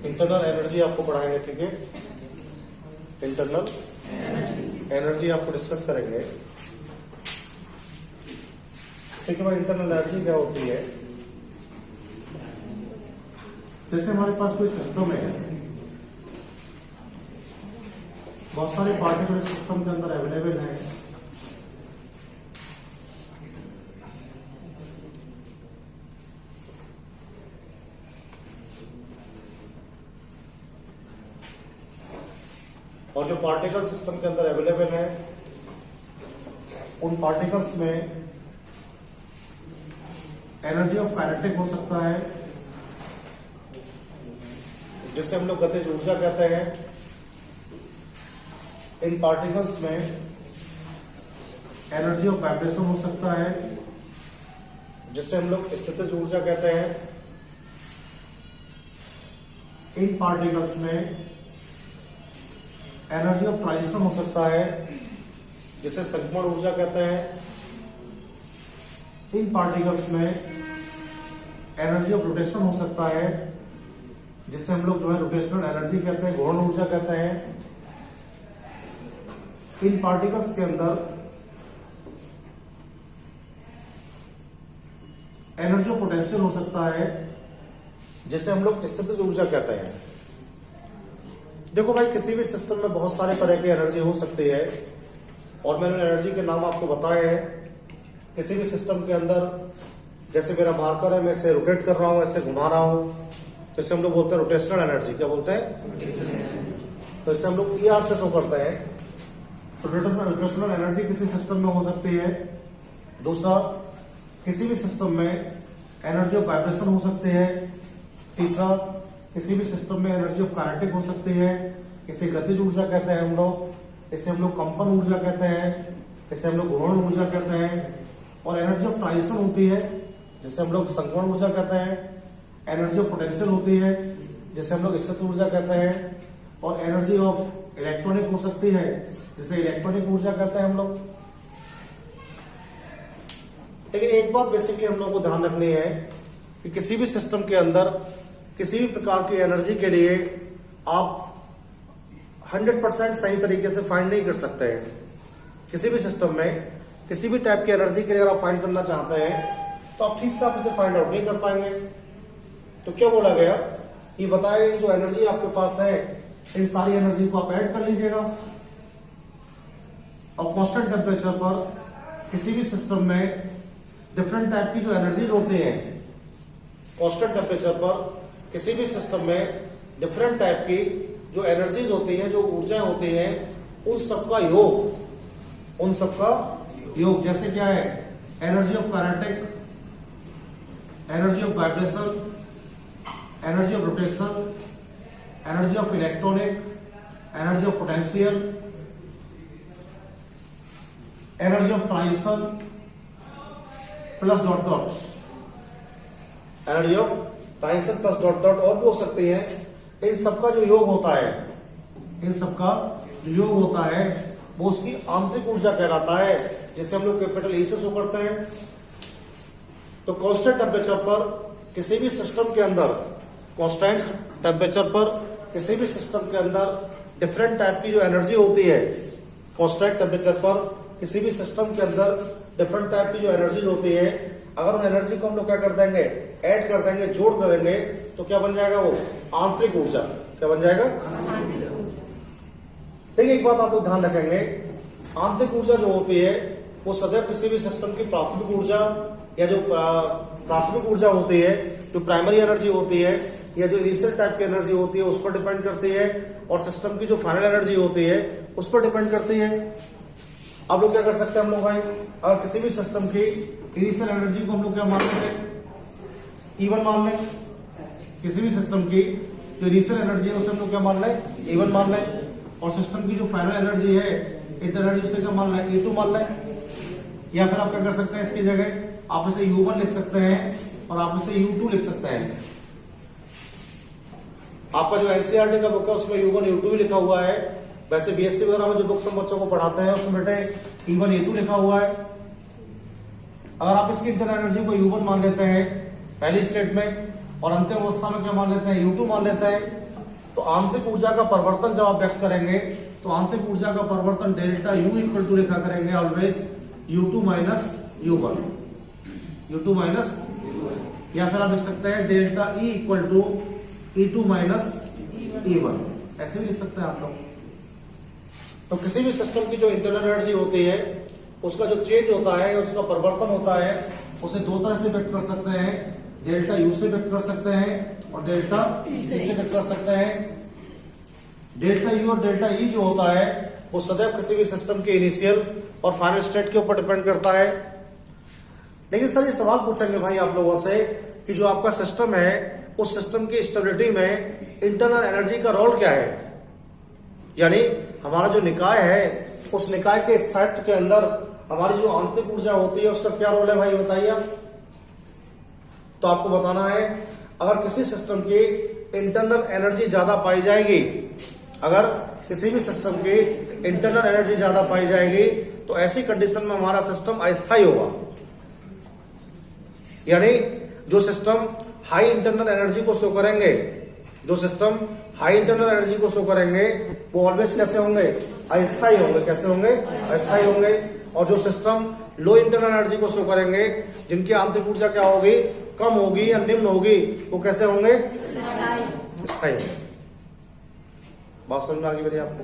Internal energy आपको पढ़ाएंगे, ठीक है। इंटरनल एनर्जी आपको डिस्कस करेंगे, ठीक है भाई। इंटरनल एनर्जी क्या होती है? जैसे हमारे पास कोई सिस्टम है, बहुत सारे पार्टिकल सिस्टम के अंदर अवेलेबल है, और जो पार्टिकल सिस्टम के अंदर अवेलेबल है उन पार्टिकल्स में एनर्जी ऑफ काइनेटिक हो सकता है, जिसे हम लोग गतिज ऊर्जा कहते हैं। इन पार्टिकल्स में एनर्जी ऑफ वाइब्रेशन हो सकता है, जिसे हम लोग स्थितिज ऊर्जा कहते हैं। इन पार्टिकल्स में एनर्जी ऑफ ट्रांजिशन हो सकता है, जिसे संक्रमण ऊर्जा कहते हैं। इन पार्टिकल्स में एनर्जी ऑफ रोटेशन हो सकता है, जिसे हम लोग जो है रोटेशनल एनर्जी कहते हैं, घूर्ण ऊर्जा कहते हैं। इन पार्टिकल्स के अंदर एनर्जी ऑफ पोटेंशियल हो सकता है, जिसे हम लोग स्थितिज ऊर्जा कहते हैं। देखो भाई, किसी भी सिस्टम में बहुत सारे तरह की एनर्जी हो सकती है, और मैंने एनर्जी के नाम आपको बताए हैं। किसी भी सिस्टम के अंदर, जैसे मेरा मार्कर है, मैं इसे रोटेट कर रहा हूं, ऐसे घुमा रहा हूं, तो इसे हम लोग बोलते हैं रोटेशनल एनर्जी। क्या बोलते हैं? तो इसे हम लोग ER से शो करते हैं। तो रोटेशनल एनर्जी किसी सिस्टम में हो सकती है। दूसरा, किसी भी सिस्टम में एनर्जी ऑफ वाइब्रेशन हो सकती है। तीसरा, किसी भी सिस्टम में एनर्जी ऑफ काइनेटिक हो सकती है, इसे गतिज ऊर्जा कहते हैं हम लोग। इसे हम लोग कंपन ऊर्जा कहते हैं, इसे हम लोग घूर्ण ऊर्जा कहते हैं। और एनर्जी ऑफ ट्रांजिशन होती है, जिसे हम लोग संक्रमण ऊर्जा कहते हैं। एनर्जी ऑफ पोटेंशियल होती है, जिसे हम लोग स्थित ऊर्जा कहते हैं। और एनर्जी ऑफ इलेक्ट्रॉनिक हो सकती है, जिसे इलेक्ट्रॉनिक ऊर्जा कहते हैं हम लोग। लेकिन एक बात बेसिकली हम लोग को ध्यान रखनी है कि किसी भी सिस्टम के अंदर किसी भी प्रकार की एनर्जी के लिए आप 100% सही तरीके से फाइंड नहीं कर सकते हैं। किसी भी सिस्टम में किसी भी टाइप की एनर्जी के लिए अगर आप फाइंड करना चाहते हैं, तो आप ठीक से आप इसे फाइंड आउट नहीं कर पाएंगे। तो क्या बोला गया, ये बताया गया कि जो एनर्जी आपके पास है, इन सारी एनर्जी को आप ऐड कर लीजिएगा, और कांस्टेंट टेम्परेचर पर किसी भी सिस्टम में डिफरेंट टाइप की जो एनर्जीज होती हैं, कांस्टेंट टेम्परेचर पर किसी भी सिस्टम में डिफरेंट टाइप की जो एनर्जीज होती हैं, जो ऊर्जा होती हैं, उन सबका योग, जैसे क्या है, energy of kinetic, energy of vibration, energy of rotation, energy of electronic, energy of potential, energy of transition, plus dot dot, energy of transition plus dot dot, और भी हो सकती है। इन सबका जो योग होता है, इन सबका जो योग होता है, वो उसकी आंतरिक ऊर्जा कहलाता है, जिसे हम लोग कैपिटल E से शो करते हैं। तो कांस्टेंट टेम्परेचर पर किसी भी सिस्टम के अंदर, कांस्टेंट टेम्परेचर पर किसी भी सिस्टम के अंदर डिफरेंट टाइप की जो एनर्जी होती है, कांस्टेंट टेम्परेचर पर किसी भी सिस्टम के अंदर डिफरेंट टाइप की जो एनर्जी होती है, अगर उन एनर्जी को हम लोग क्या कर देंगे, ऐड कर देंगे, जोड़ कर देंगे, तो क्या बन जाएगा, वो आंतरिक ऊर्जा। क्या बन जाएगा? देखिए, एक बात आप लोग ध्यान रखेंगे, आंतरिक ऊर्जा जो होती है, वो सदैव किसी भी सिस्टम की प्राथमिक ऊर्जा, या जो प्राथमिक ऊर्जा होती है, जो प्राइमरी एनर्जी होती है, या जो इनिशियल टाइप की एनर्जी होती है, उस पर डिपेंड करती है, और सिस्टम की जो फाइनल एनर्जी होती है, उस पर डिपेंड करती है। अब लोग क्या कर सकते हैं हम लोग भाई, अगर किसी भी सिस्टम की इनिशियल एनर्जी को हम लोग क्या मान लेते हैं, E1 मान लें, किसी भी सिस्टम की जो इनिशियल एनर्जी है उसे हम लोग क्या मान लें, E1 मान लें, और सिस्टम की जो फाइनल एनर्जी है इंटरनल एनर्जी उसे क्या मान लें, E2 मान लें। या फिर आप क्या कर सकते हैं, इसकी जगह आप इसे U1 लिख सकते हैं और आप इसे U2 लिख सकते हैं। आपका जो एनसीईआरटी का बुक है उसमें U1 U2 भी लिखा हुआ है। वैसे बीएससी वगैरह में जो बुक्स हम बच्चों को पढ़ाते हैं उसमें बेटे E1 E2 लिखा हुआ है। अगर आप इसकी इंटरनल एनर्जी को U1 मान लेते हैं पहली स्टेट में और अंतिम अवस्था में क्या मान लेते हैं, U2 मान लेते हैं, तो आंतरिक ऊर्जा का परिवर्तन जब आप व्यक्त करेंगे तो आंतरिक ऊर्जा का परिवर्तन डेल्टा U इक्वल टू लिखा करेंगे always U2 minus U1, U2 minus, या फिर आप लिख सकते हैं delta E equal to E2 minus E1, ऐसे भी लिख सकते हैं आप लोग। तो किसी भी सिस्टम की जो इंटरनल एनर्जी होती है उसका जो चेंज होता है, उसका परिवर्तन होता है, उसे दो तरह से व्यक्त कर सकते हैं, डेल्टा U से व्यक्त कर सकते हैं और डेल्टा E से व्यक्त कर सकते हैं। डेल्टा U और डेल्टा E जो होता है वो सदैव किसी भी सिस्टम के इनिशियल और फाइनल स्टेट के ऊपर डिपेंड करता है। लेकिन सर ये सवाल पूछेंगे भाई आप लोगों से कि जो आपका सिस्टम है उस सिस्टम की स्टेबिलिटी में इंटरनल एनर्जी का रोल क्या है, यानी हमारा जो निकाय है उस निकाय के स्थायित्व के अंदर हमारी जो आंतरिक ऊर्जा होती है उसका क्या रोल है भाई बताइए आप। तो आपको बताना है अगर किसी सिस्टम की इंटरनल एनर्जी ज्यादा पाई जाएगी, अगर किसी भी सिस्टम की इंटरनल एनर्जी ज्यादा पाई जाएगी तो ऐसी कंडीशन में हमारा सिस्टम अस्थायी होगा। यानी जो सिस्टम हाई इंटरनल एनर्जी को शो करेंगे, जो सिस्टम हाई इंटरनल एनर्जी को शो करेंगे वो ऑलवेज कैसे होंगे, अस्थायी होंगे। कैसे होंगे, अस्थायी होंगे। और जो सिस्टम लो इंटरनल एनर्जी को शो करेंगे, जिनकी आंतरिक ऊर्जा क्या होगी, कम होगी या निम्न होगी, वो कैसे होंगे, स्थायी होंगे। बात समझ में आ गई मेरी आपको?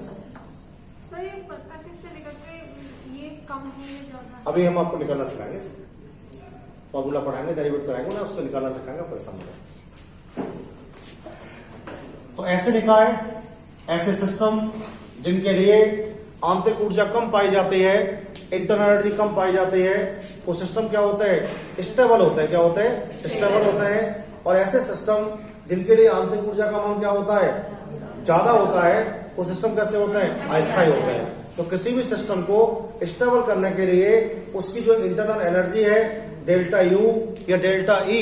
सर ये पता किससे निकलते, ये कम है या ज्यादा? अभी हम आपको निकालना सिखाएंगे, फॉर्मूला पढ़ाएंगे, डेरिवेट कराएंगे ना, उससे निकालना सिखाएंगे, परेशान हो। तो ऐसे निकाय, ऐसे सिस्टम जिनके लिए आंतरिक ऊर्जा कम पाई जाती है, इंटरनल एनर्जी कम पाई जाती है, वो सिस्टम क्या होते हैं, स्टेबल होते हैं। क्या होते हैं, स्टेबल होते हैं। और ऐसे सिस्टम जिनके लिए आंतरिक ऊर्जा का मान क्या होता है, ज्यादा होता है, वो सिस्टम कैसे होते हैं, अस्थायी होते हैं। तो किसी भी सिस्टम को स्टेबल करने के लिए उसकी जो इंटरनल एनर्जी है डेल्टा U या डेल्टा E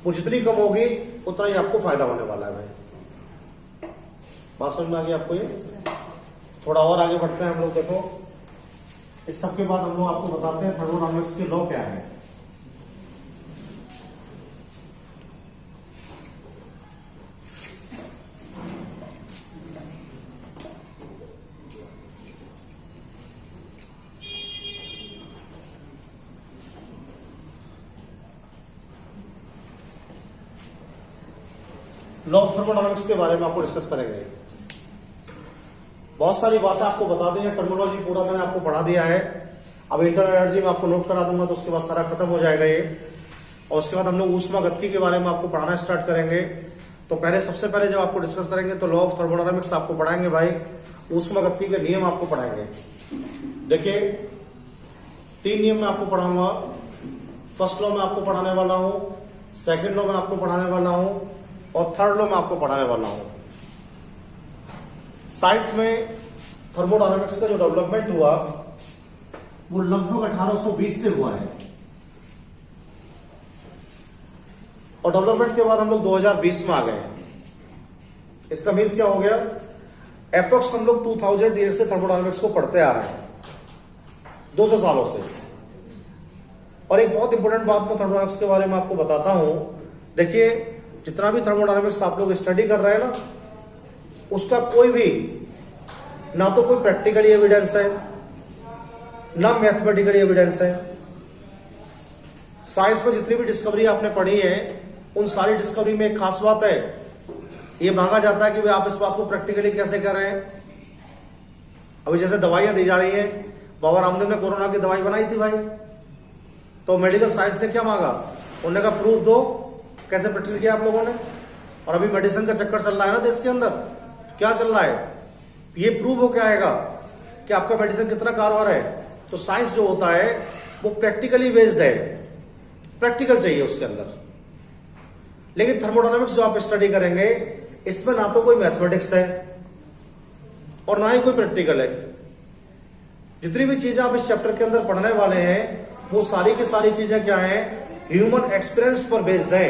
वो जितनी कम होगी उतना ही आपको फायदा होने वाला है भाई। बात समझ में आ गई आपको? ये थोड़ा और आगे बढ़ते हैं हम लोग। देखो इस सब के बाद हम लोग आपको बताते हैं थर्मोडायनामिक्स के लॉ क्या है। लॉ ऑफ थर्मोडायनामिक्स के बारे में आपको डिस्कस करेंगे। बहुत सारी बातें आपको बता दी है, टर्मिनोलॉजी पूरा मैंने आपको पढ़ा दिया है। अब इंटरनल एनर्जी में आपको नोट करा दूंगा तो उसके बाद सारा खत्म हो जाएगा ये। और उसके बाद हम लोग ऊष्मागतिकी के बारे में आपको पढ़ाना स्टार्ट करेंगे। तो पहले सबसे पहले जब आपको डिस्कस करेंगे तो लॉ ऑफ थर्मोडायनामिक्स आपको पढ़ाएंगे भाई, ऊष्मागतिकी के नियम आपको पढ़ाएंगे। देखिए 3 नियम में आपको पढ़ाऊंगा। फर्स्ट लॉ में आपको पढ़ाने वाला हूं, सेकेंड लॉ में आपको पढ़ाने वाला हूं और थर्ड लॉ में आपको पढ़ाने वाला हूं। साइंस में थर्मोडायनामिक्स का जो डेवलपमेंट हुआ वो लगभग 1820 से हुआ है और डेवलपमेंट के बाद हम लोग 2020 में आ गए। इसका मीन्स क्या हो गया, अप्रोक्स हम लोग 2000 ईयर से थर्मोडायनामिक्स को पढ़ते आ रहे हैं, 200 सालों से। और एक बहुत इंपॉर्टेंट बात मैं थर्मोडायनामिक्स के बारे में आपको बताता हूं। देखिए जितना भी थर्मोडायनामिक्स आप लोग स्टडी कर रहे हैं ना, उसका कोई भी ना तो कोई प्रैक्टिकल एविडेंस है ना मैथमेटिकल एविडेंस है। साइंस में जितनी भी डिस्कवरी आपने पढ़ी है उन सारी डिस्कवरी में एक खास बात है, ये मांगा जाता है कि भाई आप इस बात को प्रैक्टिकली कैसे कर रहे हैं। अभी जैसे दवाइयां दी जा रही है, बाबा रामदेव ने कोरोना की दवाई बनाई थी भाई, तो मेडिकल साइंस ने क्या मांगा, उन्होंने कहा प्रूफ दो। कैसे प्रैक्टिकल किया आप लोगों ने। और अभी मेडिसिन का चक्कर चल रहा है ना देश के अंदर, क्या चल रहा है, ये प्रूव हो क्या आएगा कि आपका मेडिसिन कितना कारगर है। तो साइंस जो होता है वो प्रैक्टिकली बेस्ड है, प्रैक्टिकल चाहिए उसके अंदर। लेकिन थर्मोडायनामिक्स जो आप स्टडी करेंगे इसमें ना तो कोई मैथमेटिक्स है और ना ही कोई प्रैक्टिकल है। जितनी भी चीजें आप इस चैप्टर के अंदर पढ़ने वाले हैं वो सारी की सारी चीजें क्या हैं, ह्यूमन एक्सपीरियंस पर बेस्ड है।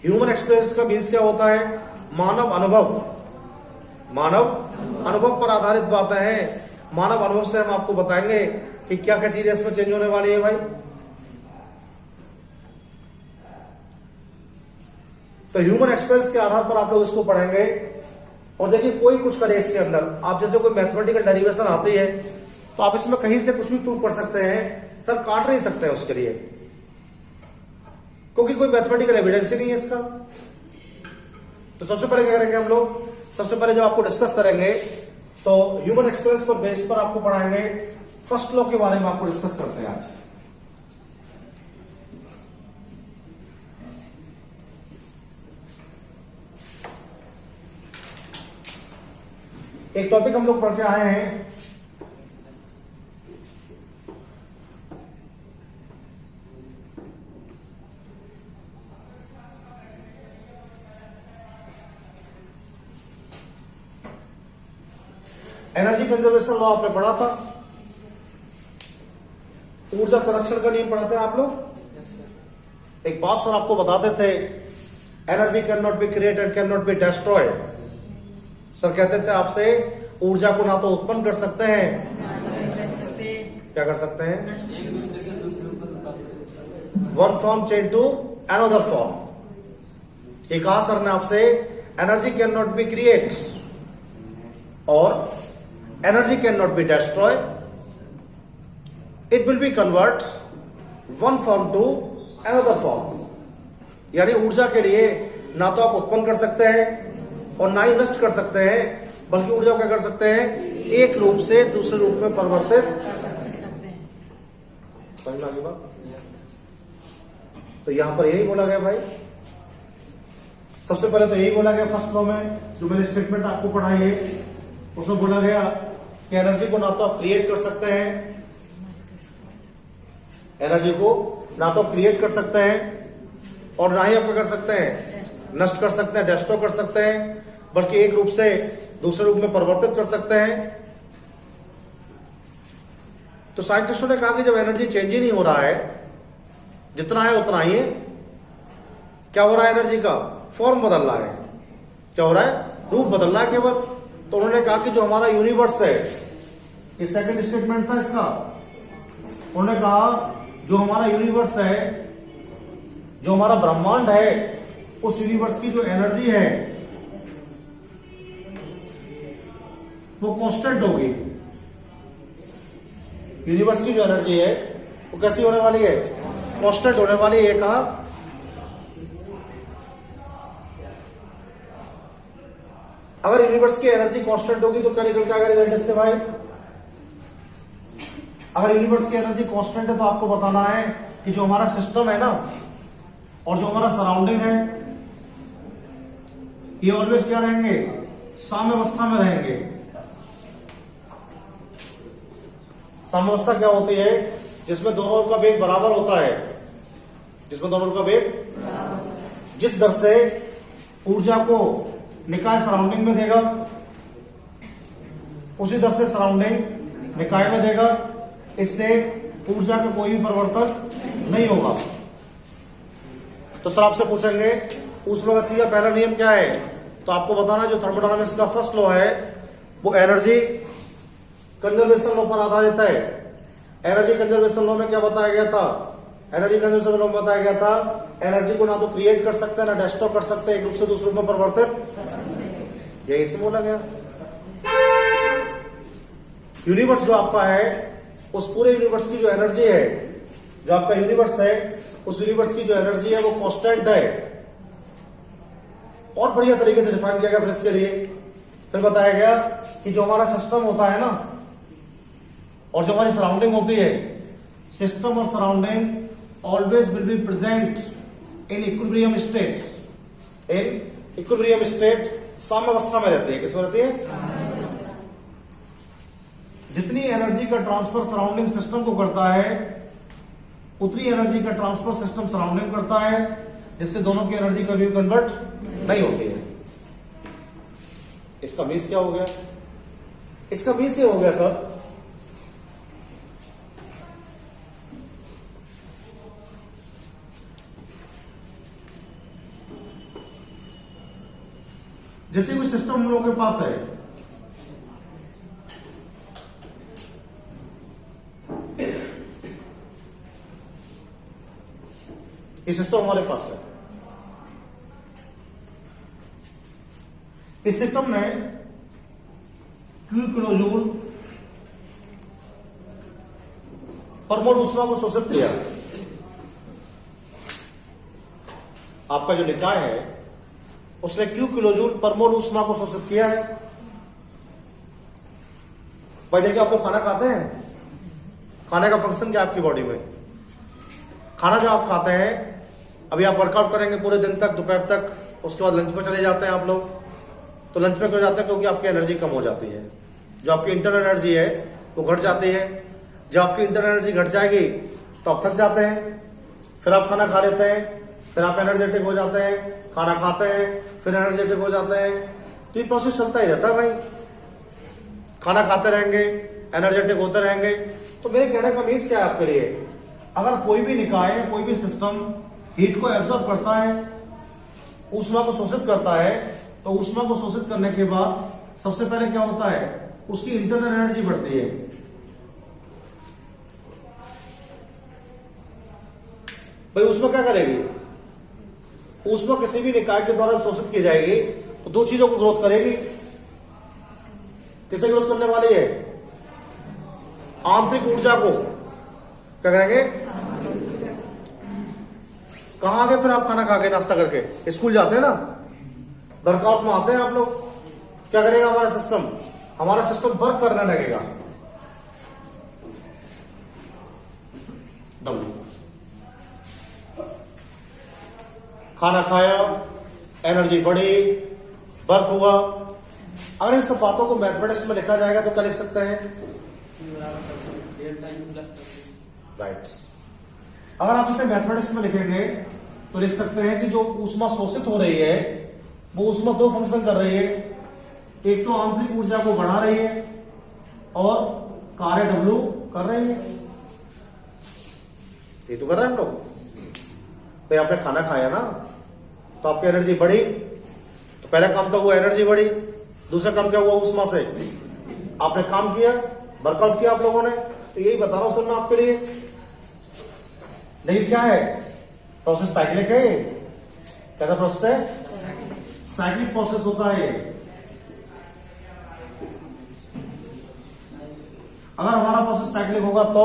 ह्यूमन एक्सपीरियंस का मीन्स क्या होता है, मानव अनुभव पर आधारित बातें हैं। मानव अनुभव से हम आपको बताएंगे कि क्या क्या चीजें इसमें चेंज होने वाली है भाई। तो ह्यूमन एक्सपीरियंस के आधार पर आप लोग इसको पढ़ेंगे। और देखिए कोई कुछ करे इसके अंदर, आप जैसे कोई मैथमेटिकल डेरिवेशन आती है तो आप इसमें कहीं से कुछ भी प्रूव कर सकते हैं, सर काट नहीं सकते हैं उसके लिए, क्योंकि कोई मैथमेटिकल एविडेंस ही नहीं है इसका। तो सबसे पहले क्या करेंगे हम लोग, सबसे पहले जब आपको डिस्कस करेंगे तो ह्यूमन एक्सपीरियंस पर बेस पर आपको पढ़ाएंगे फर्स्ट लॉ के बारे में आपको डिस्कस करते हैं आज। एक टॉपिक हम लोग पढ़ के आए हैं, एनर्जी कंजर्वेशन लॉ आपने पढ़ा था, ऊर्जा संरक्षण का नियम पढ़ाते हैं आप लोग। एक बात सर आपको बताते थे, energy can not be created can not be destroy. Sir कहते थे आपसे ऊर्जा को ना तो उत्पन्न कर सकते हैं, क्या कर सकते हैं, one form change to another form. ये कहा सर ने आपसे, energy can not be create और energy can not be destroy, it will be convert one form to another form. यानी ऊर्जा के लिए ना तो आप उत्पन्न कर सकते हैं और ना ही नष्ट कर सकते हैं, बल्कि ऊर्जा को क्या कर सकते हैं, एक रूप से दूसरे रूप में परिवर्तित कर सकते हैं। समझ में आ गई बात। तो यहां पर यही बोला गया भाई, सबसे पहले तो यही बोला गया फर्स्ट लॉ में, जो मैंने स्टेटमेंट आपको पढ़ाई है उसमें बोला गया कि एनर्जी को ना तो आप क्रिएट कर सकते हैं, एनर्जी को ना तो क्रिएट कर सकते हैं और ना ही आप क्या कर सकते हैं, नष्ट कर सकते हैं, डिस्ट्रॉय कर सकते हैं, बल्कि एक रूप से दूसरे रूप में परिवर्तित कर सकते हैं। तो साइंटिस्टों ने कहा कि जब एनर्जी चेंज ही नहीं हो रहा है, जितना है उतना ही है, क्या हो रहा है, एनर्जी का फॉर्म बदल रहा है, क्या हो रहा है, रूप बदल रहा है केवल। तो उन्होंने कहा कि जो हमारा यूनिवर्स है, ये सेकंड स्टेटमेंट था इसका, उन्होंने कहा जो हमारा यूनिवर्स है, जो हमारा ब्रह्मांड है, उस यूनिवर्स की जो एनर्जी है वो कांस्टेंट होगी। यूनिवर्स की जो एनर्जी है वो कैसी होने वाली है, कांस्टेंट होने वाली है। कहा अगर यूनिवर्स की एनर्जी कांस्टेंट होगी तो क्या निकल के आएगा रिजल्ट इससे भाई, अगर यूनिवर्स की एनर्जी कांस्टेंट है तो आपको बताना है कि जो हमारा सिस्टम है ना और जो हमारा सराउंडिंग है ये ऑलवेज क्या रहेंगे, साम्यावस्था में रहेंगे। साम्यावस्था क्या होती है, जिसमें दोनों का वेग बराबर होता है, जिसमें दोनों का वेग जिस दर से ऊर्जा को निकाय सराउंडिंग में देगा उसी दर से सराउंडिंग निकाय में देगा, इससे ऊर्जा का कोई भी परिवर्तन नहीं होगा। तो सर आपसे पूछेंगे ऊष्मागति का पहला नियम क्या है, तो आपको बताना जो थर्मोडायनामिक्स का फर्स्ट लॉ है वो एनर्जी कंजर्वेशन लॉ पर आधारित है। एनर्जी कंजर्वेशन लॉ में क्या बताया गया था, एनर्जी कंजर्वेशन लॉ में बताया गया था एनर्जी को ना तो क्रिएट कर सकते हैं ना डिस्ट्रॉय कर सकते हैं, एक रूप से दूसरे रूप में परिवर्तित, यही इसमें बोला गया। यूनिवर्स जो आपका है उस पूरे यूनिवर्स की जो एनर्जी है, जो आपका यूनिवर्स है उस यूनिवर्स की जो एनर्जी है वो कांस्टेंट है। और बढ़िया तरीके से डिफाइन किया गया फिर इसके लिए, फिर बताया गया कि जो हमारा सिस्टम होता है ना और जो हमारी सराउंडिंग होती है, सिस्टम और surrounding always will be present in equilibrium state, in equilibrium state, साम्यावस्था में रहती है। किसमें रहती है, जितनी एनर्जी का ट्रांसफर सराउंडिंग सिस्टम को करता है उतनी एनर्जी का ट्रांसफर सिस्टम सराउंडिंग करता है, जिससे दोनों की एनर्जी कभी भी कन्वर्ट नहीं होती है। इसका मीन्स क्या हो गया? इसका मीन्स ये हो गया सर, जैसे कोई सिस्टम हम लोगों के पास है, ये सिस्टम हमारे पास है, इस सिस्टम में Q किलोजूल पर मोल ऊष्मा को शोषित किया। आपका जो निकाय है उसने Q किलोजूल पर मोल ऊष्मा को शोषित किया है। भाई देखिए, आप लोग खाना खाते हैं, खाने का फंक्शन क्या आपकी बॉडी में? खाना जब आप खाते हैं, अभी आप वर्कआउट करेंगे पूरे दिन तक, दोपहर तक, उसके बाद लंच पे चले जाते हैं आप लोग। तो लंच पे क्यों जाते हैं? क्योंकि आपकी एनर्जी कम हो जाती है, जो आपकी इंटरनल एनर्जी है वो घट जाती है। जब आपकी इंटरनल एनर्जी घट जाएगी तो आप थक जाते हैं, फिर आप खाना खा लेते हैं, फिर आप एनर्जेटिक हो जाते हैं, खाना खाते हैं, फिर एनर्जेटिक हो जाते हैं। तो ये प्रोसेस चलता ही रहता है भाई, खाना खाते रहेंगे, एनर्जेटिक होते रहेंगे। तो मेरे कहने का मीन्स क्या है आपके लिए, अगर कोई भी निकाय, कोई भी सिस्टम हीट को एब्जॉर्ब करता है, ऊष्मा को शोषित करता है, तो ऊष्मा को शोषित करने के बाद सबसे पहले क्या होता है, उसकी इंटरनल एनर्जी बढ़ती है। भाई ऊष्मा क्या करेगी? ऊष्मा किसी भी निकाय के द्वारा शोषित की जाएगी तो दो चीजों को ग्रोथ करेगी। किसे ग्रोथ करने वाली है? आंतरिक ऊर्जा को। क्या करेंगे? कहां गए फिर आप खाना खा के, नाश्ता करके स्कूल जाते हैं ना, वर्कआउट में आते हैं आप लोग, क्या करेगा हमारा सिस्टम? हमारा सिस्टम वर्क करने लगेगा। डब्ल्यू, खाना खाया, एनर्जी बढ़ी, वर्क हुआ। अगर इन सब बातों को मैथमेटिक्स में लिखा जाएगा तो क्या लिख सकते हैं? राइट। अगर आप इसे मैथमेटिक्स में लिखेंगे तो लिख सकते हैं कि जो ऊष्मा शोषित हो रही है वो ऊष्मा दो फंक्शन कर रही है, एक तो आंतरिक ऊर्जा को बढ़ा रही है और कार्य डब्ल्यू कर रही है। ये तो कर रहे हैं हम लोग। तो आपने खाना खाया ना, तो आपकी एनर्जी बढ़ी, तो पहला काम तो हुआ एनर्जी बढ़ी, दूसरा काम क्या हुआ? ऊष्मा से आपने काम किया, वर्कआउट किया आप लोगों ने। तो यही बता रहा हूं सर मैं आपके लिए। लेकिन क्या है, प्रोसेस साइक्लिक है। कैसा प्रोसेस है? साइक्लिक प्रोसेस होता है। अगर हमारा प्रोसेस साइक्लिक होगा तो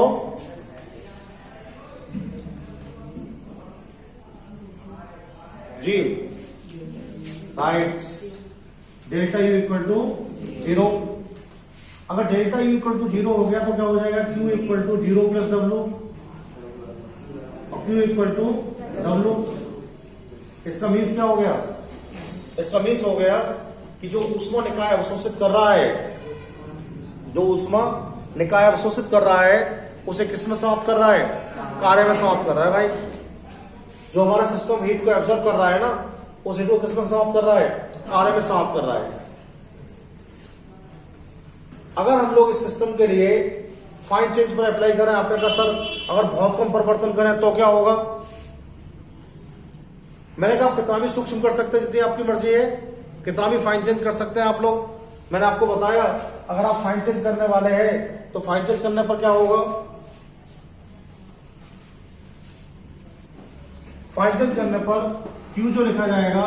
जी right, delta U equal to 0। अगर डेल्टा यू इक्वल टू 0 हो गया तो क्या हो जाएगा? Q equal to 0 plus W और क्यू इक्वल टू डब्ल्यू। इसका मीन्स क्या हो गया? इसका मीन्स हो गया कि जो ऊष्मा निकाय अवशोषित कर रहा है, जो ऊष्मा निकाय अवशोषित कर रहा है उसे किस में समाप्त कर रहा है? कार्य में समाप्त कर रहा है भाई। जो हमारा सिस्टम हीट को एब्जॉर्ब कर रहा है ना, उस हीट को किस में समाप्त कर रहा है? कार्य में समाप्त कर रहा है। अगर हम लोग इस सिस्टम के लिए फाइन चेंज पर अप्लाई करें, आपने कहा सर अगर बहुत कम परिवर्तन करें तो क्या होगा? मैंने कहा आप कितना भी सूक्ष्म कर सकते हैं, जितनी आपकी मर्जी है, कितना भी फाइन चेंज कर सकते हैं आप लोग। मैंने आपको बताया अगर आप फाइन चेंज करने वाले हैं तो फाइन चेंज करने पर क्या होगा? फाइन चेंज करने पर Q जो लिखा जाएगा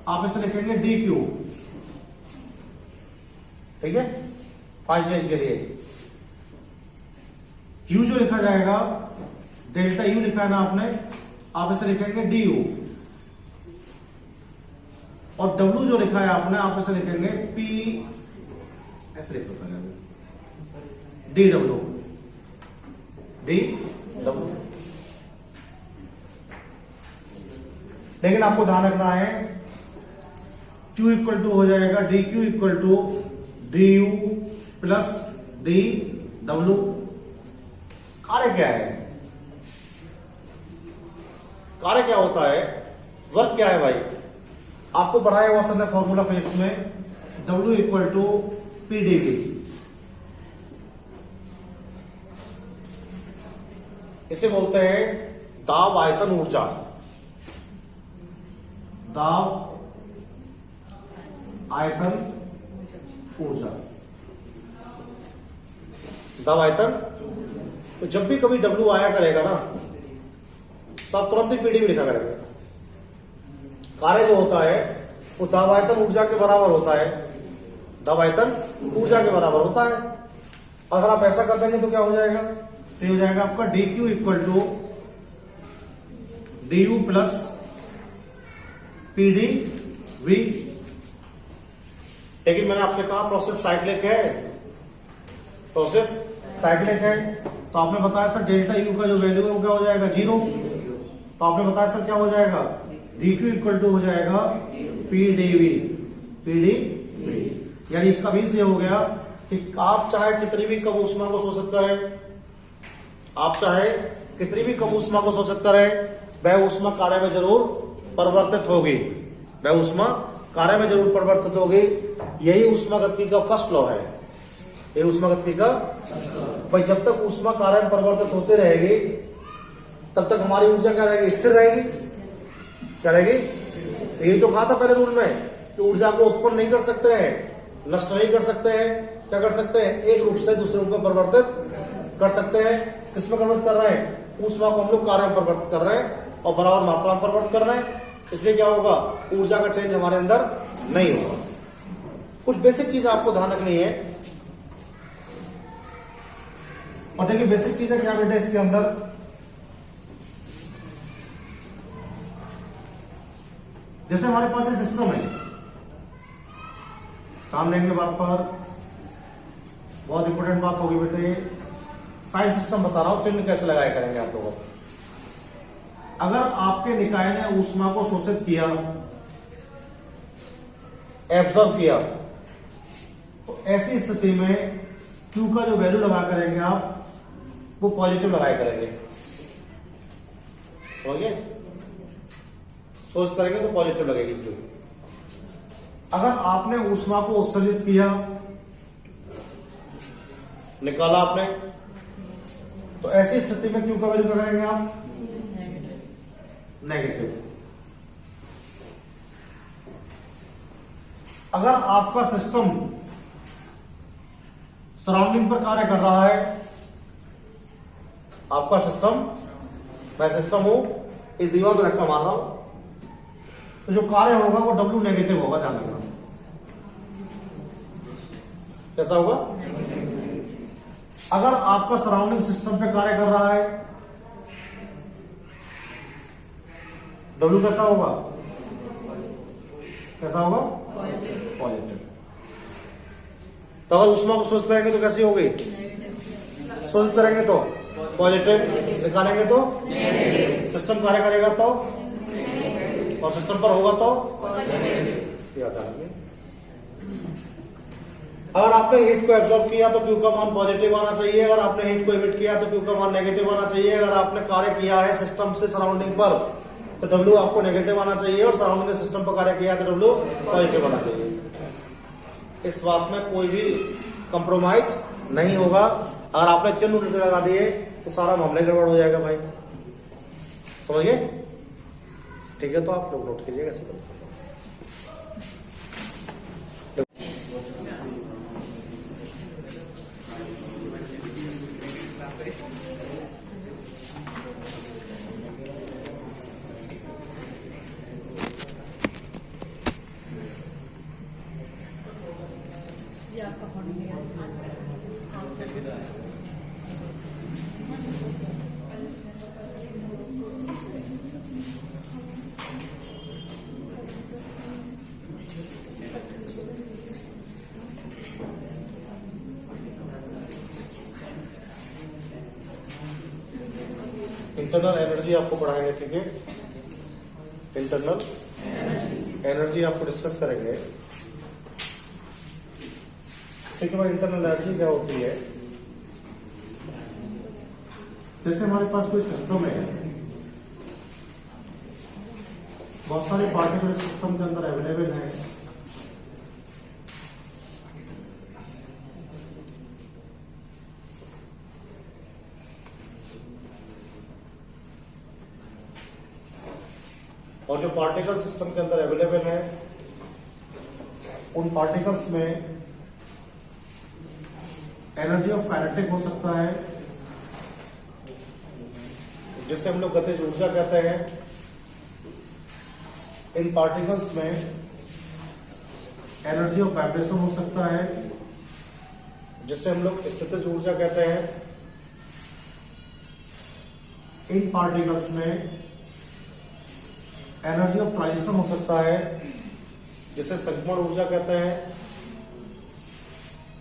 आप इसे लिखेंगे DQ। ठीक है, फाइन चेंज के लिए Q जो लिखा जाएगा, डेल्टा U लिखा है ना आपने, आप इसे लिखेंगे DU। और W जो लिखा है आपने, आप इसे लिखेंगे P, ऐसे लिख दो DW। लेकिन आपको ध्यान रखना है Q इक्वल टू हो जाएगा DQ equal to DU plus DW। कार्य क्या है? कार्य क्या होता है? वर्क क्या है भाई, आपको पढ़ाया हुआ सर ने फॉर्मूला फिजिक्स में, W इक्वल टू PdV। इसे बोलते हैं दाब आयतन ऊर्जा। दाब आयतन ऊर्जा, दाब आयतन। तो जब भी कभी W आया करेगा ना, तो आप तुरंत ही PdV लिखा करेंगे। कार्य जो होता है वो दाब आयतन ऊर्जा के बराबर होता है, दाब आयतन ऊर्जा के बराबर होता है। अगर आप ऐसा कर देंगे तो क्या हो जाएगा, तो ये हो जाएगा आपका dq equal to du plus PdV। लेकिन मैंने आपसे कहा प्रोसेस साइक्लिक है, प्रोसेस साइक्लिक है, तो आपने बताया सर डेल्टा यू का जो वैल्यू है वो क्या हो जाएगा, 0। तो आपने बताया सर क्या हो जाएगा, dq इक्वल टू हो जाएगा PdV। यानी इसका मीन्स ये हो गया कि आप चाहे कितनी भी कम ऊष्मा को सोच सकता है, आप चाहे कितनी भी कम ऊष्मा को सोच सकता है, वह ऊष्मा कार्य में जरूर परिवर्तित होगी, वह ऊष्मा कार्य में जरूर परिवर्तित होगी। यही ऊष्मागतिकी का फर्स्ट लॉ है, यही ऊष्मागतिकी का। भाई जब तक ऊष्मा कार्य में परिवर्तित होते रहेगी तब तक हमारी ऊर्जा क्या रहेगी, स्थिर रहेगी। क्या रहेगी, यही तो कहा था पहले रूल में कि ऊर्जा को उत्पन्न नहीं कर सकते हैं, नष्ट नहीं कर सकते हैं, क्या कर सकते हैं, एक रूप से दूसरे रूप में परिवर्तित कर सकते हैं। किसमें कन्वर्ट कर रहे हैं, ऊष्मा को हम लोग कार्य में परिवर्तित कर रहे हैं और बराबर मात्रा में परिवर्तित कर रहे हैं। इसलिए क्या होगा, ऊर्जा का चेंज हमारे अंदर नहीं होगा। कुछ बेसिक चीज आपको ध्यान रखनी है, और देखिए बेसिक चीजें क्या बेटे इसके अंदर, जैसे हमारे पास ये सिस्टम है, ध्यान देंगे बात पर, बहुत इंपॉर्टेंट बात होगी बेटे। साइंस सिस्टम बता रहा हूं, चिन्ह कैसे लगाया करेंगे आप लोगों। अगर आपके निकाय ने ऊष्मा को शोषित किया, एब्जॉर्ब किया, तो ऐसी स्थिति में Q का जो वैल्यू लगा करेंगे आप, वो पॉजिटिव लगाया करेंगे। समझिए, सोच करेंगे तो पॉजिटिव लगेगी Q। अगर आपने ऊष्मा को उत्सर्जित किया, निकाला आपने, तो ऐसी स्थिति में Q का वैल्यू क्या करेंगे आप, नेगेटिव। अगर आपका सिस्टम सराउंडिंग पर कार्य कर रहा है, आपका सिस्टम, मैं सिस्टम हूं, इस दीवार को धक्का मार रहा हूं, तो जो कार्य होगा वो W नेगेटिव होगा, ध्यान रखना। कैसा होगा, अगर आपका सराउंडिंग सिस्टम पे कार्य कर रहा है, W कैसा होगा, कैसा होगा, पॉजिटिव। तो अगर ऊष्मा को शोषित करेंगे तो कैसी होगी, शोषित करेंगे तो पॉजिटिव, निकालेंगे तो सिस्टम कार्य करेगा तो, और सिस्टम पर होगा तो याद रखिए। अगर आपने हीट को एब्जॉर्ब किया तो Q का मान पॉजिटिव आना चाहिए, अगर आपने हीट को इमिट किया तो Q का मान नेगेटिव आना चाहिए। अगर आपने कार्य किया है सिस्टम से सराउंडिंग पर तो W आपको नेगेटिव आना चाहिए, और सराउंडिंग के सिस्टम पर कार्य किया तो W पॉजिटिव आना चाहिए। इस बात में कोई भी कंप्रोमाइज नहीं होगा। अगर आपने चिन्ह उल्टे लगा दिए तो सारा मामला गड़बड़ हो जाएगा भाई, समझिए। ठीक है, तो आप लोग नोट कीजिएगा ऐसे। इंटरनल एनर्जी आपको पढ़ाएंगे, ठीक है। इंटरनल एनर्जी आपको डिस्कस करेंगे, ठीक है भाई। इंटरनल एनर्जी क्या होती है, जैसे हमारे पास कोई सिस्टम है, बहुत सारे पार्टिकल सिस्टम के अंदर अवेलेबल हैं। और जो पार्टिकल सिस्टम के अंदर अवेलेबल है उन पार्टिकल्स में एनर्जी ऑफ काइनेटिक हो सकता है, जिसे हम लोग गतिज ऊर्जा कहते हैं। इन पार्टिकल्स में एनर्जी ऑफ वाइब्रेशन हो सकता है, जिसे हम लोग स्थितिज ऊर्जा कहते हैं। इन पार्टिकल्स में एनर्जी ऑफ ट्रांजिशन हो सकता है, जिसे संक्रमण ऊर्जा कहते हैं।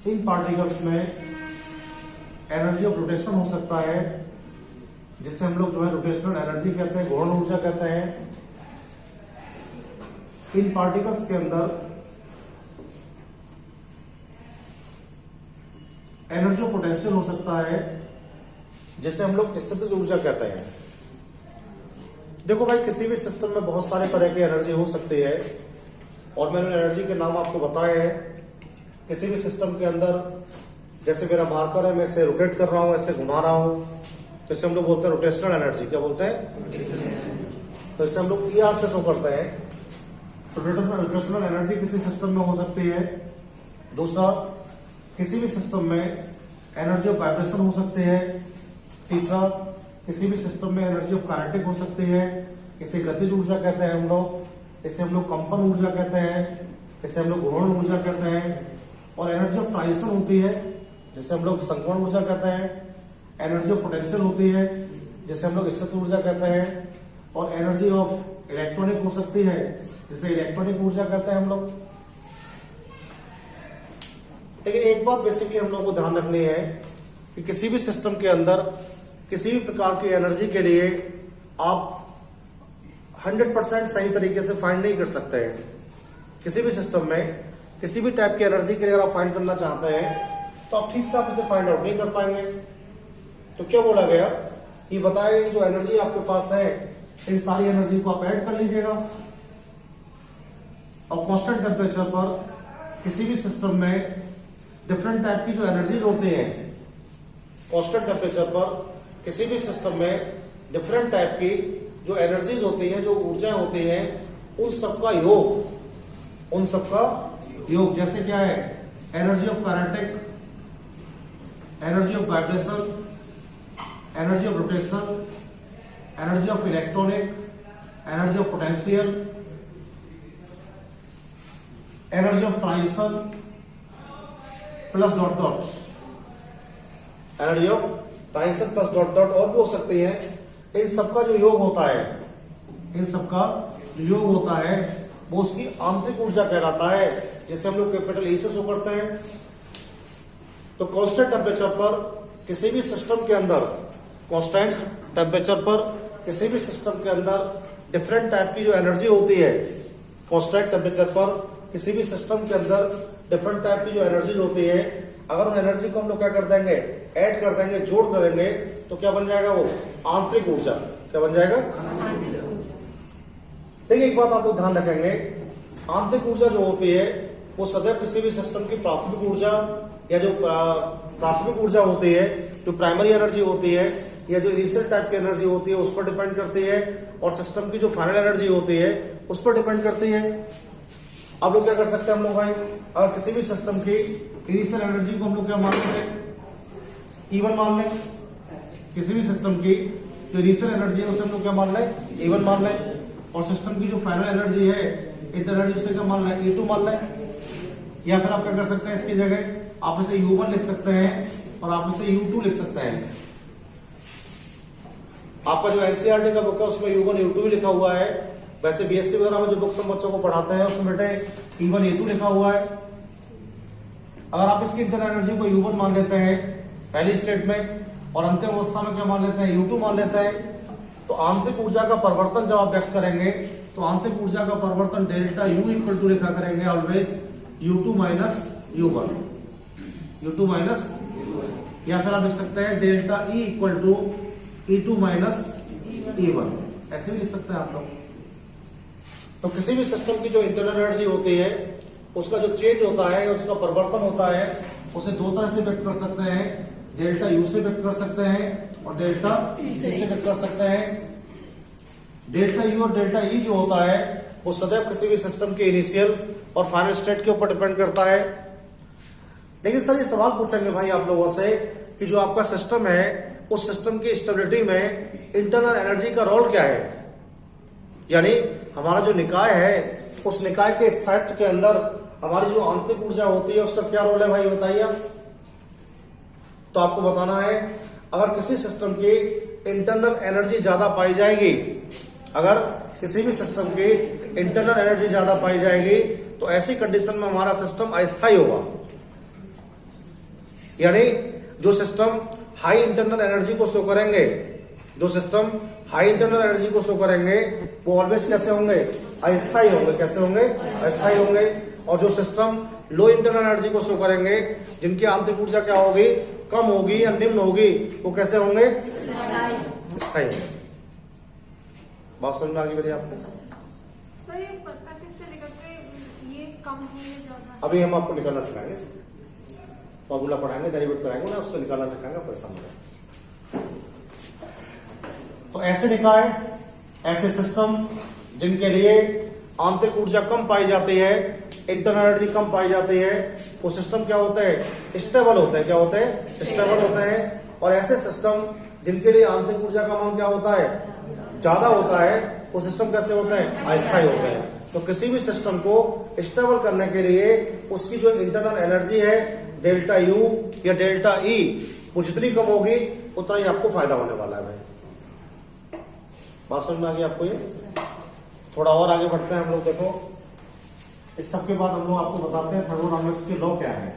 इन पार्टिकल्स में एनर्जी ऑफ रोटेशन हो सकता है, जिसे हम लोग जो है रोटेशनल एनर्जी कहते हैं, घूर्णन ऊर्जा कहते हैं। इन पार्टिकल्स के अंदर एनर्जी ऑफ पोटेंशियल हो सकता है, जिसे हम लोग स्थितिज ऊर्जा कहते हैं। देखो भाई, किसी भी सिस्टम में बहुत सारे तरह की एनर्जी हो सकती है और मैंने एनर्जी के नाम आपको बताए हैं। किसी भी सिस्टम के अंदर जैसे मेरा मार्कर है, मैं इसे रोटेट कर रहा हूं, ऐसे घुमा रहा हूं, तो इसे हम लोग बोलते हैं रोटेशनल एनर्जी। क्या बोलते हैं? तो इसे हम लोग ER से शो करते हैं। रोटेशनल एनर्जी किसी सिस्टम में हो सकती है। दूसरा, किसी भी सिस्टम में एनर्जी ऑफ वाइब्रेशन हो सकती है। तीसरा, किसी भी सिस्टम में एनर्जी ऑफ काइनेटिक हो सकती है। इसे गतिज ऊर्जा कहते हैं हम लोग। इसे हम लोग कंपन ऊर्जा कहते हैं। इसे हम लोग घूर्णन ऊर्जा कहते हैं। और एनर्जी ऑफ ट्रांजिशन होती है, जिसे हम लोग संक्रमण ऊर्जा कहते हैं। एनर्जी ऑफ पोटेंशियल होती है, जिसे हम लोग स्थित ऊर्जा कहते हैं। और एनर्जी ऑफ इलेक्ट्रॉनिक हो सकती है, जिसे इलेक्ट्रॉनिक ऊर्जा कहते हैं हम लोग। लेकिन एक बात बेसिकली हम लोग को ध्यान रखनी है कि किसी भी सिस्टम के अंदर किसी भी प्रकार की एनर्जी के लिए आप 100% सही तरीके से फाइंड नहीं कर सकते हैं। किसी भी सिस्टम में किसी भी टाइप की एनर्जी के लिए अगर आप फाइंड करना चाहते हैं तो आप ठीक से आप इसे फाइंड आउट नहीं कर पाएंगे। तो क्या बोला गया कि बताए जो एनर्जी आपके पास है, इन सारी एनर्जी को आप ऐड कर लीजिएगा और कांस्टेंट टेम्परेचर पर किसी भी सिस्टम में डिफरेंट टाइप की जो एनर्जीज होती हैं, कांस्टेंट टेम्परेचर पर किसी भी सिस्टम में डिफरेंट टाइप की जो एनर्जीज होती हैं, जो ऊर्जाएं होती हैं, उन सबका योग जैसे क्या है? Energy of kinetic, energy of vibration, energy of rotation, energy of electronic, energy of potential, energy of transition plus dot dot, energy of transition plus dot dot और भी हो सकती है। इन सबका जो योग होता है, वो उसकी आंतरिक ऊर्जा कहलाता है, जिसे हम लोग कैपिटल E से शो करते हैं। तो कांस्टेंट टेम्परेचर पर किसी भी सिस्टम के अंदर डिफरेंट टाइप की जो एनर्जी होती है, कांस्टेंट टेम्परेचर पर किसी भी सिस्टम के अंदर डिफरेंट टाइप की जो एनर्जी होती है, अगर उन एनर्जी को हम लोग क्या कर देंगे? ऐड कर देंगे, जोड़ कर देंगे, तो क्या बन जाएगा? वो आंतरिक ऊर्जा। क्या बन जाएगा? देखिए, एक बात आप लोग ध्यान रखेंगे, आंतरिक ऊर्जा जो होती है वो सदैव किसी भी सिस्टम की प्राथमिक ऊर्जा या जो प्राथमिक ऊर्जा होती है, जो प्राइमरी एनर्जी होती है या जो इनिशियल टाइप की एनर्जी होती है, उस पर डिपेंड करती है। और सिस्टम की जो फाइनल एनर्जी होती है उस पर डिपेंड करती है। अब लोग क्या कर सकते हैं हम लोग भाई, अगर किसी भी सिस्टम की इनिशियल एनर्जी को हम लोग क्या मान लेते हैं? E1 मान लें। किसी भी सिस्टम की जो इनिशियल एनर्जी है उसे हम लोग क्या मान लें? E1 मान लें। और सिस्टम की जो फाइनल एनर्जी है, इंटर एनर्जी, उसे क्या मान लें? E2 मान लें। या फिर आप क्या कर सकते हैं, इसकी जगह आप इसे U1 लिख सकते हैं और आप इसे U2 लिख सकते हैं। आपका जो NCERT का बुक है उसमें U1 U2 भी लिखा हुआ है। वैसे BSc वगैरह में जो बुक्स हम बच्चों को पढ़ाते हैं उसमें बेटे E1 E2 लिखा हुआ है। अगर आप इसकी इंटर एनर्जी को U1 मान लेते हैं पहली स्टेट में और अंतिम अवस्था में क्या मान लेते हैं? U2 मान लेते हैं, तो आंतरिक ऊर्जा का परिवर्तन जब आप व्यक्त करेंगे तो आंतरिक ऊर्जा का परिवर्तन डेल्टा U इक्वल टू लिखा करेंगे always U2 minus U1, U2 minus, या फिर आप लिख सकते हैं delta E equal to E2 minus E1, ऐसे भी लिख सकते हैं आप लोग। तो किसी भी सिस्टम की जो इंटरनल एनर्जी होती है उसका जो चेंज होता है, उसका परिवर्तन होता है, उसे दो तरह से व्यक्त कर सकते हैं। डेल्टा यू से व्यक्त कर सकते हैं और डेल्टा ई से व्यक्त कर सकते हैं। डेल्टा यू और डेल्टा ई जो होता है वो सदैव किसी भी सिस्टम के इनिशियल और फाइनल स्टेट के ऊपर डिपेंड करता है। लेकिन सर ये सवाल पूछेंगे भाई आप लोगों से कि जो आपका सिस्टम है उस सिस्टम की स्टेबिलिटी में इंटरनल एनर्जी का रोल क्या है, यानी हमारा जो निकाय है उस निकाय के स्थायित्व के अंदर हमारी जो आंतरिक ऊर्जा होती है उसका क्या रोल है भाई बताइए आप। तो आपको बताना है अगर किसी सिस्टम की इंटरनल एनर्जी ज्यादा पाई जाएगी, अगर किसी भी सिस्टम की इंटरनल एनर्जी ज्यादा पाई जाएगी तो ऐसी कंडीशन में हमारा सिस्टम अस्थायी होगा। यानी जो सिस्टम हाई इंटरनल एनर्जी को शो करेंगे, जो सिस्टम हाई इंटरनल एनर्जी को शो करेंगे वो ऑलवेज कैसे होंगे, अस्थायी होंगे। कैसे होंगे, अस्थायी होंगे। और जो सिस्टम लो इंटरनल एनर्जी को शो करेंगे, जिनकी आंतरिक ऊर्जा क्या होगी, कम होगी या निम्न होगी, वो कैसे होंगे, अस्थायी। बात समझ में आ गई आपको? सर ये पता किससे निकल के ये कम है या ज्यादा? अभी हम आपको निकालना सिखाएंगे, फॉर्मूला पढ़ाएंगे, डेरिवेट कराएंगे ना, उससे निकालना सिखाएंगे, पैसा मिलेगा। तो ऐसे निकाय, ऐसे सिस्टम जिनके लिए आंतरिक ऊर्जा कम पाई जाती है, इंटरनल एनर्जी कम पाई जाती है, वो सिस्टम क्या होते हैं, स्टेबल होते हैं। क्या होते हैं, स्टेबल होते हैं। और ऐसे सिस्टम जिनके लिए आंतरिक ऊर्जा का मान क्या होता है, ज्यादा होता है, वो सिस्टम कैसे होते हैं, अस्थायी होते हैं। तो किसी भी सिस्टम को स्टेबल करने के लिए उसकी जो इंटरनल एनर्जी है डेल्टा यू या डेल्टा ई वो जितनी कम होगी उतना ही आपको फायदा होने वाला है भाई। बात समझ में आ गई आपको? ये थोड़ा और आगे बढ़ते हैं हम लोग। देखो इस सब के बाद हम लोग आपको बताते हैं थर्मोडायनामिक्स के लॉ क्या है।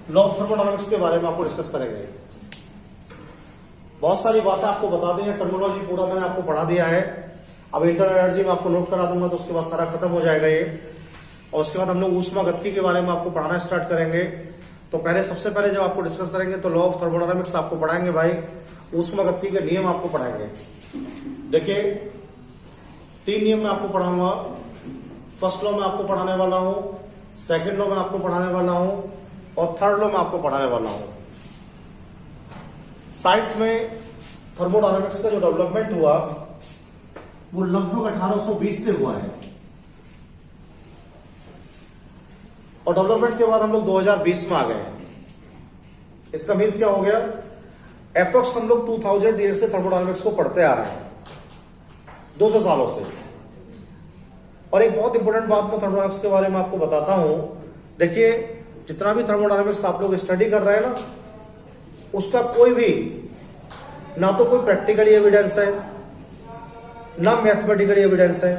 लॉ ऑफ थर्मोडायनामिक्स के बारे में आपको डिस्कस करेंगे। बहुत सारी बातें आपको बता दी है, टर्मिनोलॉजी पूरा मैंने आपको पढ़ा दिया है। अब इंटरनल एनर्जी में आपको नोट करा दूंगा तो उसके बाद सारा खत्म हो जाएगा ये। और उसके बाद हम लोग ऊष्मागतिकी के बारे में आपको पढ़ाना स्टार्ट करेंगे। तो पहले सबसे पहले जब आपको डिस्कस करेंगे तो लॉ ऑफ थर्मोडायनामिक्स आपको पढ़ाएंगे भाई, ऊष्मागतिकी के नियम आपको पढ़ाएंगे। देखिए 3 नियम में आपको पढ़ाऊंगा। फर्स्ट लॉ में आपको पढ़ाने वाला हूं, सेकेंड लॉ में आपको पढ़ाने वाला हूं और थर्ड लॉ में आपको पढ़ाने वाला हूं। साइंस में थर्मोडायनामिक्स का जो डेवलपमेंट हुआ वो लगभग 1820 से हुआ है और डेवलपमेंट के बाद हम लोग 2020 में आ गए हैं। इसका मीन्स क्या हो गया, अप्रोक्स हम लोग 2000 ईयर से थर्मोडायनामिक्स को पढ़ते आ रहे हैं, 200 सालों से। और एक बहुत इंपॉर्टेंट बात मैं थर्मोडायनामिक्स के बारे में आपको बताता हूं। देखिए जितना भी थर्मोडायनामिक्स आप लोग स्टडी कर रहे हैं ना, उसका कोई भी ना तो कोई प्रैक्टिकल एविडेंस है ना मैथमेटिकल एविडेंस है।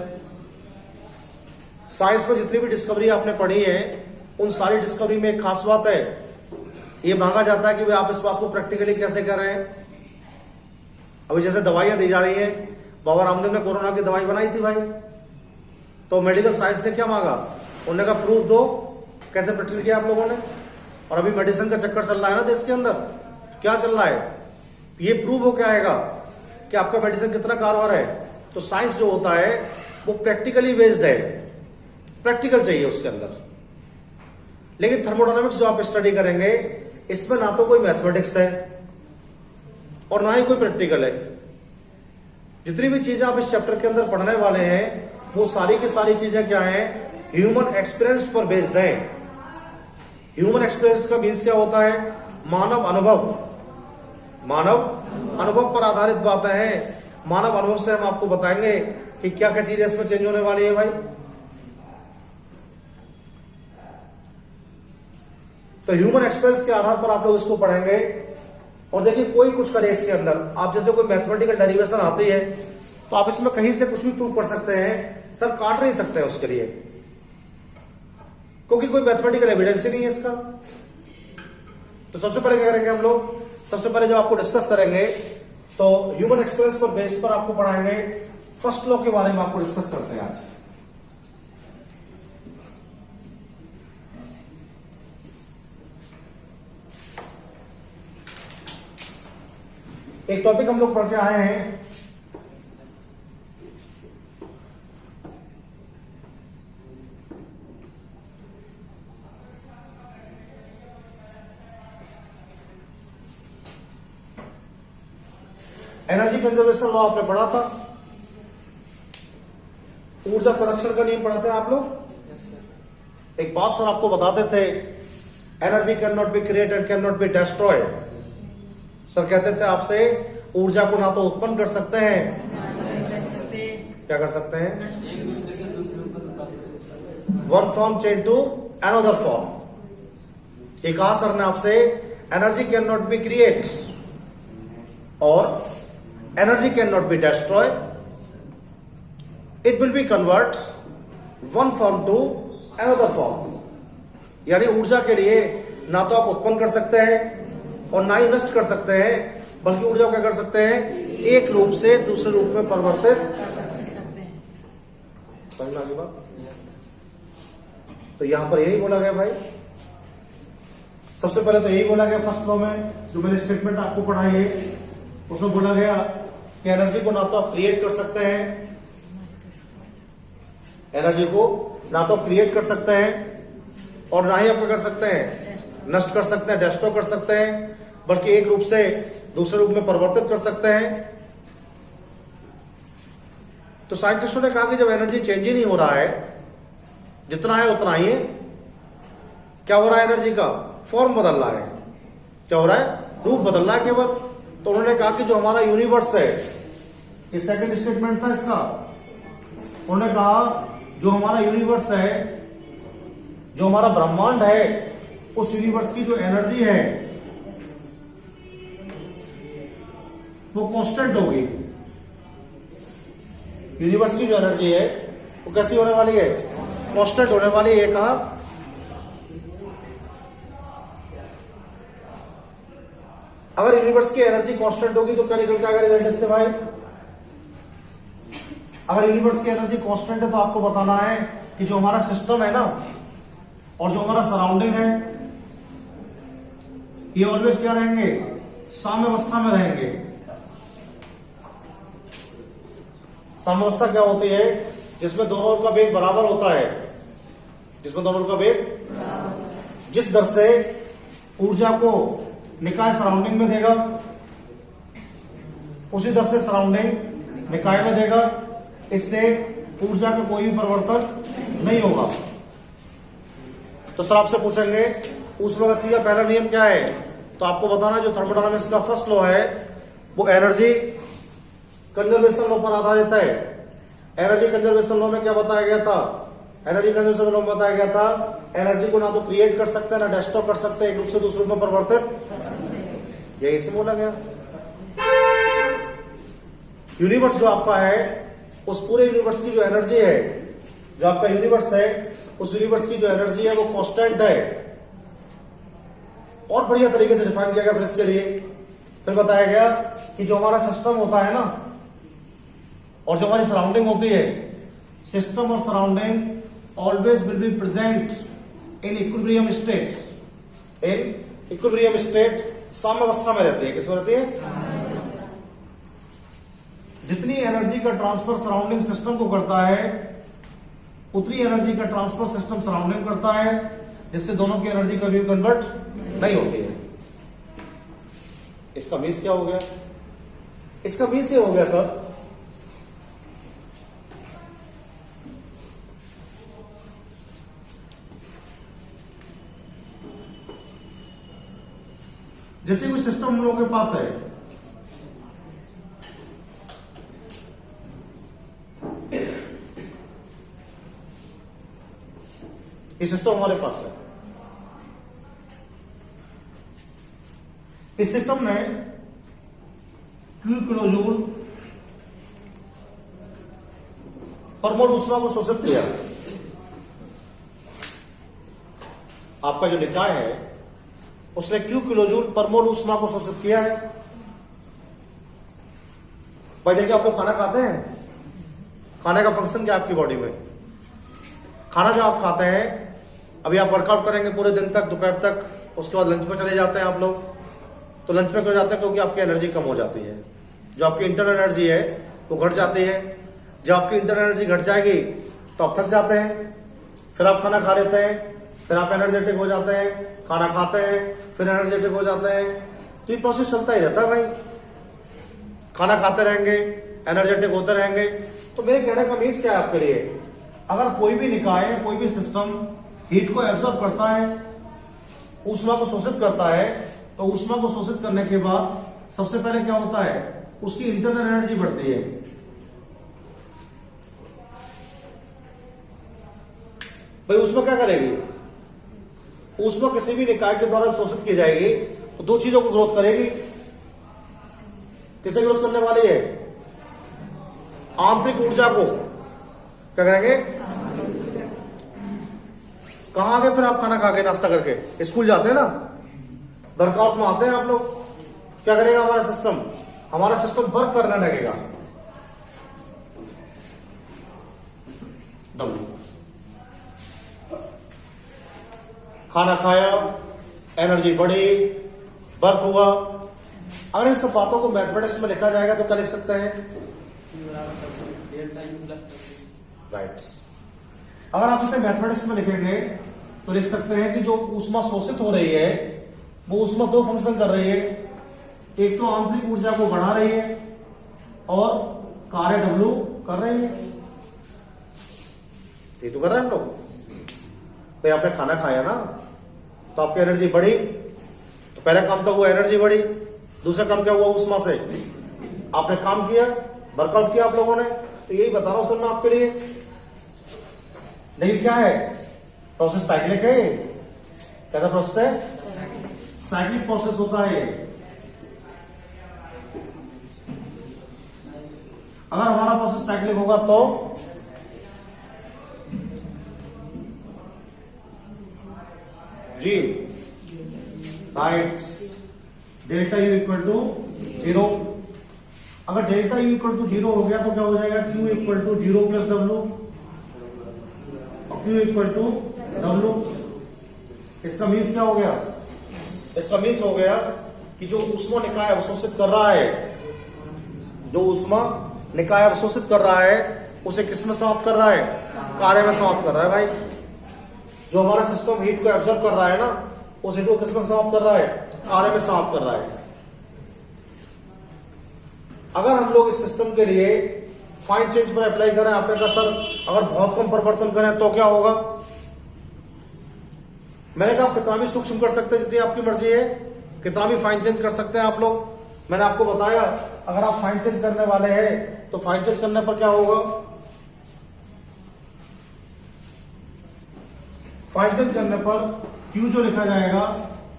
साइंस में जितनी भी डिस्कवरी आपने पढ़ी है उन सारी डिस्कवरी में एक खास बात है, ये मांगा जाता है कि भाई आप इस बात को प्रैक्टिकली कैसे कर रहे हैं। अभी जैसे दवाइयां दी जा रही है, बाबा रामदेव ने कोरोना की दवाई बनाई थी भाई, तो मेडिकल साइंस ने क्या मांगा, उन्होंने कहा प्रूफ दो। कैसे प्रैक्टिकल किया आप लोगों ने। और अभी मेडिसिन का चक्कर चल रहा है ना देश के अंदर, क्या चल रहा है, ये प्रूव हो क्या आएगा कि आपका मेडिसिन कितना कारगर है। तो साइंस जो होता है वो प्रैक्टिकली बेस्ड है, प्रैक्टिकल चाहिए उसके अंदर। लेकिन थर्मोडायनामिक्स जो आप स्टडी करेंगे इसमें ना तो कोई मैथमेटिक्स है और ना ही कोई प्रैक्टिकल है। जितनी भी चीजें आप इस चैप्टर के अंदर पढ़ने वाले हैं वो सारी की सारी चीजें क्या है, ह्यूमन एक्सपीरियंस पर बेस्ड है। ह्यूमन एक्सपीरियंस का मीन्स क्या होता है, मानव अनुभव। मानव अनुभव पर आधारित बातें हैं। मानव अनुभव से हम आपको बताएंगे कि क्या क्या चीजें इसमें चेंज होने वाली है भाई। तो ह्यूमन एक्सपीरियंस के आधार पर आप लोग इसको पढ़ेंगे। और देखिए कोई कुछ करे इसके अंदर, आप जैसे कोई मैथमेटिकल डेरिवेशन आती है तो आप इसमें कहीं से कुछ भी प्रूव कर सकते हैं, सर काट नहीं सकते हैं उसके लिए, क्योंकि कोई मैथमेटिकल एविडेंस ही नहीं है इसका। तो सबसे पहले क्या करेंगे हम लोग, सबसे पहले जब आपको डिस्कस करेंगे तो ह्यूमन एक्सपीरियंस पर बेस पर आपको पढ़ाएंगे। फर्स्ट लॉ के बारे में आपको डिस्कस करते हैं आज। एक टॉपिक हम लोग पढ़ के आए हैं, एनर्जी कंजर्वेशन लॉ आपने पढ़ा था। ऊर्जा संरक्षण का नियम पढ़ाते हैं आप लोग। एक बात सर आपको बताते थे, energy can not be created can not be destroy. Sir कहते थे आपसे, ऊर्जा को ना तो उत्पन्न कर सकते हैं, क्या कर सकते हैं, one form change to another form. ये कहा सर ने आपसे, energy can not be create और energy can not be destroy, it will be convert one form to another form. यानी ऊर्जा के लिए ना तो आप उत्पन्न कर सकते हैं और ना ही नष्ट कर सकते हैं, बल्कि ऊर्जा को क्या कर सकते हैं, एक रूप से दूसरे रूप में परिवर्तित कर सकते हैं। समझ में आ गई बात? तो यहां पर यही बोला गया भाई, सबसे पहले तो यही बोला गया फर्स्ट लॉ में, जो मैंने स्टेटमेंट आपको पढ़ाई है, उसमें बोला गया कि एनर्जी को ना तो आप क्रिएट कर सकते हैं, एनर्जी को ना तो क्रिएट कर सकते हैं और ना ही आप क्या कर सकते हैं, नष्ट कर सकते हैं, डिस्ट्रॉय कर सकते हैं, बल्कि एक रूप से दूसरे रूप में परिवर्तित कर सकते हैं। तो साइंटिस्टों ने कहा कि जब एनर्जी चेंज ही नहीं हो रहा है, जितना है उतना ही है, क्या हो रहा है, एनर्जी का फॉर्म बदल रहा है, क्या हो रहा है, रूप बदल रहा है केवल। तो उन्होंने कहा कि जो हमारा यूनिवर्स है, ये सेकंड स्टेटमेंट था इसका, उन्होंने कहा जो हमारा यूनिवर्स है, जो हमारा ब्रह्मांड है, उस यूनिवर्स की जो एनर्जी है वो कांस्टेंट होगी। यूनिवर्स की जो एनर्जी है वो कैसी होने वाली है, कांस्टेंट होने वाली है। कहा अगर यूनिवर्स की एनर्जी कांस्टेंट होगी तो क्या निकल के आएगा रिजल्ट इससे भाई? अगर यूनिवर्स की एनर्जी कांस्टेंट है तो आपको बताना है कि जो हमारा सिस्टम है ना और जो हमारा सराउंडिंग है, ये ऑलवेज क्या रहेंगे, साम्यावस्था में रहेंगे। साम्यावस्था क्या होती है, जिसमें दोनों ओर का वेग बराबर होता है, जिसमें दोनों ओर का वेग, जिस दर से ऊर्जा को निकाय सराउंडिंग में देगा उसी दर से सराउंडिंग निकाय में देगा। इससे ऊर्जा का कोई भी परिवर्तन नहीं होगा। तो सर आपसे पूछेंगे ऊष्मागतिकी का पहला नियम क्या है, तो आपको बताना जो थर्मोडायनामिक्स का फर्स्ट लॉ है वो एनर्जी कंजर्वेशन लॉ पर आधारित है। एनर्जी कंजर्वेशन लॉ में क्या बताया गया था, एनर्जी कंजर्वेशन लॉ में बताया गया था एनर्जी को ना तो क्रिएट कर सकते हैं ना डिस्ट्रॉय कर सकते हैं, एक रूप से दूसरे रूप में परिवर्तित, यही इसमें बोला गया। यूनिवर्स जो आपका है, उस पूरे यूनिवर्स की जो एनर्जी है, जो आपका यूनिवर्स है, उस यूनिवर्स की जो एनर्जी है वो कांस्टेंट है। और बढ़िया तरीके से डिफाइन किया गया फिर इसके लिए। फिर बताया गया कि जो हमारा सिस्टम होता है ना और जो हमारी सराउंडिंग होती है, सिस्टम और surrounding always will be present in equilibrium state, in equilibrium state, साम्यावस्था में रहती है। किसमें रहती है? जितनी एनर्जी का ट्रांसफर सराउंडिंग सिस्टम को करता है उतनी एनर्जी का ट्रांसफर सिस्टम सराउंडिंग करता है, जिससे दोनों की एनर्जी कभी कन्वर्ट नहीं होती है। इसका मीन्स क्या हो गया? इसका मीन्स ये हो गया सर, जैसे कोई सिस्टम हम लोगों के पास है, ये सिस्टम हमारे पास है, इस सिस्टम ने Q किलोजूल परमाणु ऊष्मा को शोषित किया। आपका जो निकाय है उसने Q किलोजूल परमाणु ऊष्मा को शोषित किया है। भाई देखिए, आप लोग खाना खाते हैं, खाने का फंक्शन क्या है आपकी बॉडी में? खाना जो आप खाते हैं, अभी आप वर्कआउट करेंगे पूरे दिन तक, दोपहर तक, उसके बाद लंच पे चले जाते हैं आप लोग। तो लंच पे क्यों जाते हैं? क्योंकि आपकी एनर्जी कम हो जाती है, जो आपकी इंटरनल एनर्जी है वो घट जाती है। जब आपकी इंटरनल एनर्जी घट जाएगी तो आप थक जाते हैं, फिर आप खाना खा लेते हैं, फिर आप एनर्जेटिक हो जाते हैं, खाना खाते हैं, फिर एनर्जेटिक हो जाते हैं। तो ये प्रोसेस चलता ही रहता है भाई, खाना खाते रहेंगे, एनर्जेटिक होते रहेंगे। तो मेरे कहने का मीन्स क्या है आपके लिए, अगर कोई भी निकाय, कोई भी सिस्टम हीट को एब्जॉर्ब करता है, ऊष्मा को शोषित करता है, तो ऊष्मा को शोषित करने के बाद सबसे पहले क्या होता है, उसकी इंटरनल एनर्जी बढ़ती है। भाई ऊष्मा क्या करेगी? ऊष्मा किसी भी निकाय के द्वारा शोषित की जाएगी तो दो चीजों को ग्रोथ करेगी। किसे ग्रोथ करने वाली है? आंतरिक ऊर्जा को। क्या करेंगे? कहां आ गए फिर आप खाना खा के, नाश्ता करके स्कूल जाते हैं ना, वर्कआउट में आते हैं आप लोग, क्या करेगा हमारा सिस्टम? हमारा सिस्टम वर्क करने लगेगा। खाना खाया, एनर्जी बढ़ी, वर्क हुआ। अगर इन सब बातों को मैथमेटिक्स में लिखा जाएगा तो क्या लिख सकते हैं? राइट। अगर आप इसे मैथमेटिक्स में लिखेंगे तो लिख सकते हैं कि जो ऊष्मा शोषित हो रही है वो ऊष्मा दो फंक्शन कर रही है। एक तो आंतरिक ऊर्जा को बढ़ा रही है और कार्य W कर रही है। ये तो कर रहे हैं हम लोग। भाई आपने खाना खाया ना, तो आपकी एनर्जी बढ़ी, तो पहला काम तो हुआ एनर्जी बढ़ी, दूसरा काम क्या हुआ? ऊष्मा से आपने काम किया, वर्कआउट किया आप लोगों ने। तो यही बता रहा हूं सर मैं आपके लिए। लेकिन क्या है, प्रोसेस साइक्लिक है। कैसा प्रोसेस है? साइक्लिक प्रोसेस होता है। अगर हमारा प्रोसेस साइक्लिक होगा तो जी right, delta U equal to 0। अगर डेल्टा यू इक्वल टू 0 हो गया तो क्या हो जाएगा? Q equal to 0 plus W, और क्यू इक्वल टू डब्ल्यू। इसका मीन्स क्या हो गया? इसका मीन्स हो गया कि जो ऊष्मा निकाय अवशोषित कर रहा है, जो ऊष्मा निकाय अवशोषित कर रहा है, उसे किस में समाप्त कर रहा है? कार्य में समाप्त कर रहा है। भाई जो हमारा सिस्टम हीट को एब्जॉर्ब कर रहा है ना, उस हीट को किस में समाप्त कर रहा है? कार्य में समाप्त कर रहा है। अगर हम लोग इस सिस्टम के लिए फाइन चेंज पर अप्लाई करें, आपने कहा सर अगर बहुत कम परिवर्तन करें तो क्या होगा? मैंने कहा आप कितना भी सूक्ष्म कर सकते हैं, जितनी आपकी मर्जी है, कितना भी फाइन चेंज कर सकते हैं आप लोग। मैंने आपको बताया अगर आप फाइन चेंज करने वाले हैं तो फाइन चेंज करने पर क्या होगा? फाइन चेंज करने पर Q जो लिखा जाएगा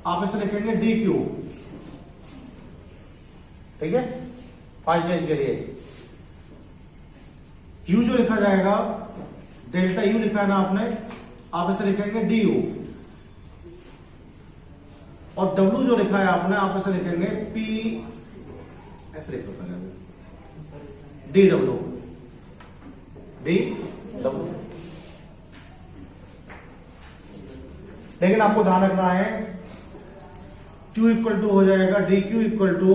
आप इसे लिखेंगे DQ। ठीक है, फाइन चेंज के लिए Q जो लिखा जाएगा, डेल्टा U लिखा है ना आपने, आप इसे लिखेंगे DU। और W जो लिखा है आपने, आप इसे लिखेंगे P, ऐसे लिख दो DW। लेकिन आपको ध्यान रखना है Q इक्वल टू हो जाएगा DQ equal to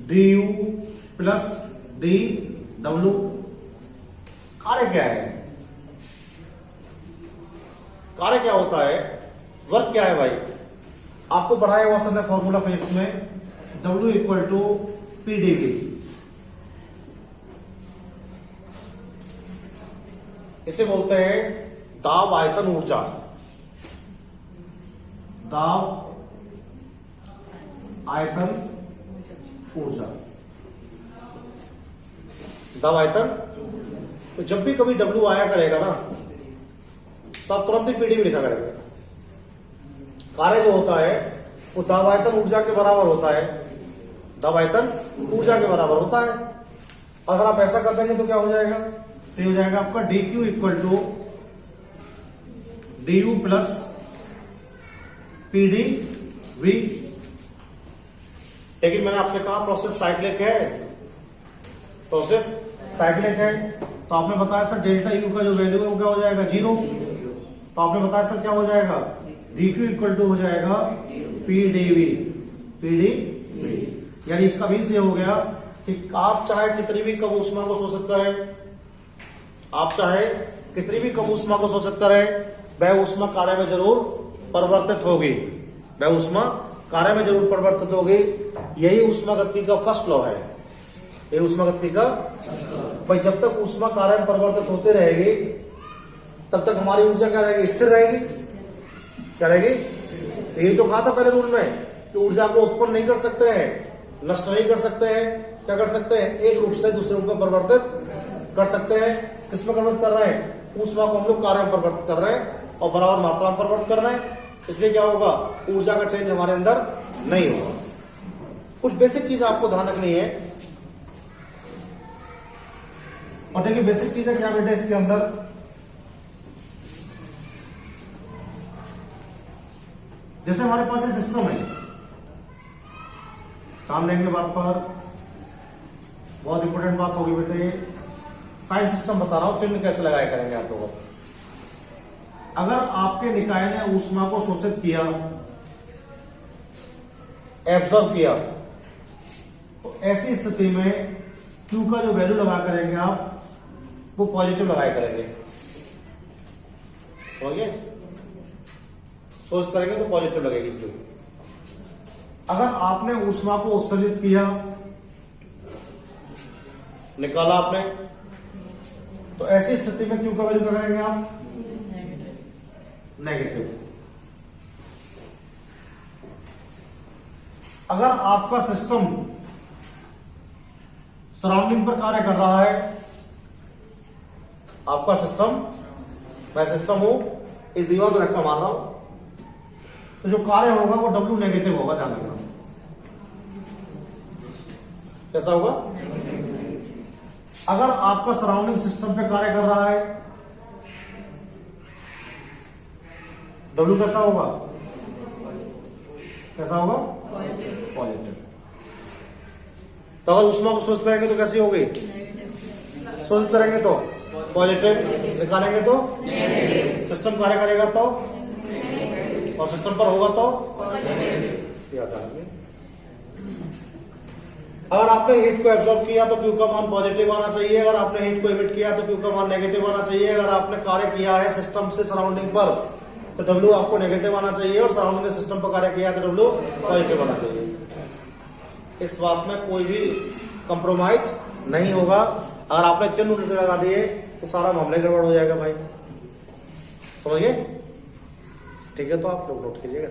DU plus DW। कार्य क्या है? कार्य क्या होता है? वर्क क्या है भाई? आपको पढ़ाया हुआ सर ने फॉर्मूला फिजिक्स में, W इक्वल टू PdV। इसे बोलते हैं दाब आयतन ऊर्जा। दाब आयतन ऊर्जा, दाब आयतन। तो जब भी कभी W आया करेगा ना, तो आप तुरंत ही पीडीवी लिखा करेंगे। कार्य जो होता है वो दाब आयतन ऊर्जा के बराबर होता है, दाब आयतन ऊर्जा के बराबर होता है। अगर आप ऐसा कर देंगे तो क्या हो जाएगा? तो हो जाएगा आपका DQ equal to DU plus PdV। लेकिन मैंने आपसे कहा प्रोसेस साइक्लिक है, प्रोसेस साइक्लिक है। तो आपने बताया सर डेल्टा यू का जो वैल्यू है वो क्या हो जाएगा 0। तो आपने बताया सर क्या हो जाएगा dq इक्वल टू हो जाएगा pdv। यानी इसका मीन्स ये हो गया कि आप चाहे कितनी भी कम ऊष्मा को सोच सकता है, आप चाहे कितनी भी कम ऊष्मा को सोच सकता है, वह ऊष्मा कार्य में जरूर परिवर्तित होगी, वह ऊष्मा कार्य में जरूर परिवर्तित होगी। यही ऊष्मागतिकी का फर्स्ट लॉ है, यही ऊष्मागतिकी का। भाई जब तक ऊष्मा कार्य में परिवर्तित होते रहेगी तब तक हमारी ऊर्जा क्या रहेगी, स्थिर रहेगी। क्या रहेगी, यही तो कहा था पहले रूल में कि ऊर्जा को उत्पन्न नहीं कर सकते हैं, नष्ट नहीं कर सकते हैं, क्या कर सकते हैं, एक रूप से दूसरे रूप में परिवर्तित कर सकते हैं। किसमें परिवर्तित कर रहे हैं, ऊष्मा को हम लोग कार्य में परिवर्तित कर रहे हैं और बराबर मात्रा में परिवर्तित कर रहे हैं। इसलिए क्या होगा, ऊर्जा का चेंज हमारे अंदर नहीं होगा। कुछ बेसिक चीज आपको ध्यान रखनी है। और देखिए बेसिक चीज है क्या बेटा इसके अंदर, जैसे हमारे पास ये सिस्टम है, ध्यान देंगे बात पर, बहुत इंपॉर्टेंट बात होगी बेटे। साइंस सिस्टम बता रहा हूं, चिन्ह कैसे लगाया करेंगे आप लोगों। अगर आपके निकाय ने ऊष्मा को शोषित किया, एब्सॉर्ब किया, तो ऐसी स्थिति में Q का जो वैल्यू लगा करेंगे आप वो पॉजिटिव लगाया करेंगे। समझिए, सोच करेंगे तो पॉजिटिव लगेगी Q। अगर आपने ऊष्मा को उत्सर्जित किया, निकाला आपने, तो ऐसी स्थिति में Q का वैल्यू क्या करेंगे आप, नेगेटिव। अगर आपका सिस्टम सराउंडिंग पर कार्य कर रहा है, आपका सिस्टम, मैं सिस्टम हूं, इस दीवार पर धक्का मार रहा हूं, तो जो कार्य होगा वो W नेगेटिव होगा, ध्यान रखना। कैसा होगा, अगर आपका सराउंडिंग सिस्टम पे कार्य कर रहा है, W कैसा होगा, कैसा होगा, पॉजिटिव। तो अगर ऊष्मा को शोषित करेंगे तो कैसी होगी, शोषित करेंगे तो पॉजिटिव, निकालेंगे तो सिस्टम कार्य करेगा तो, और सिस्टम पर होगा तो याद आएंगे। अगर आपने हीट को एब्जॉर्ब किया तो Q का मान पॉजिटिव आना चाहिए, अगर आपने हीट को इमिट किया तो Q का मान नेगेटिव आना चाहिए। अगर आपने कार्य किया है सिस्टम से सराउंडिंग पर तो W आपको नेगेटिव आना चाहिए, और सराउंडिंग सिस्टम पर कार्य किया तो W पॉजिटिव आना चाहिए। इस बात में कोई भी कंप्रोमाइज नहीं होगा। अगर आपने चिन्ह उल्टे लगा दिए तो सारा मामला गड़बड़ हो जाएगा भाई, समझिए। ठीक है, तो आप लोग नोट कीजिएगा।